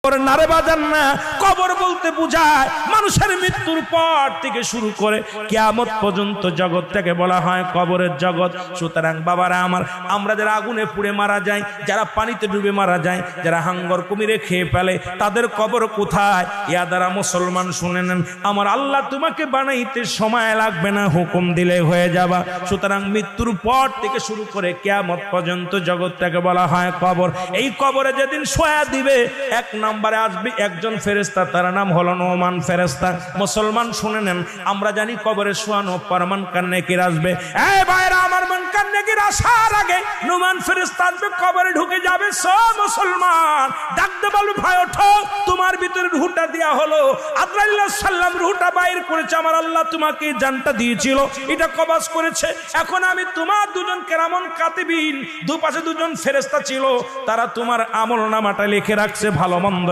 নারে বাজান না, কবর বলতে বোঝায় মানুষের মৃত্যুর পর থেকে শুরু করে কিয়ামত পর্যন্ত জগৎটাকে বলা হয় কবরের জগৎ। সুতরাং বাবারা আমার, আমরা যারা আগুনে পুড়ে মারা যায়, যারা পানিতে ডুবে মারা যায়, যারা হাঙ্গর কুমিরে খেয়ে ফেলে, তাদের কবর কোথায়? ইয়া দ্বারা মুসলমান শুনে নেন, আমার আল্লাহ তোমাকে বানাইতে সময় লাগবে না, হুকুম দিলে হয়ে যাবা। সুতরাং মৃত্যুর পর থেকে শুরু করে কিয়ামত পর্যন্ত জগৎটাকে বলা হয় কবর। এই কবরে যেদিন শোয়া দিবে, এক নম্বরে আসবে একজন ফেরেশতা, তার নাম হলো নোমান ফেরেশতা। মুসলমান শুনে নেন, আমরা জানি কবরে শোয়ানো পর মুনকার নেকির আসবে। এই ভাইরা আমার, মুনকার নেকির আসার আগে নোমান ফেরেশতা আসবে, কবরে ঢুকে যাবে। সব মুসলমান ডাকতে বলবে, ভাই ওঠো, তোমার ভিতরে রূহটা দেয়া হলো। আজরাইল আলাইহিস সালাম রূহটা বাইর করেছে, আমার আল্লাহ তোমাকে জানটা দিয়েছিল, এটা কবজ করেছে। এখন আমি তোমার দুজন কেরামন কাতিবিন, দুপাশে দুজন ফেরেশতা ছিল, তারা তোমার আমলনামাটা লিখে রাখছে, ভালো মন্দ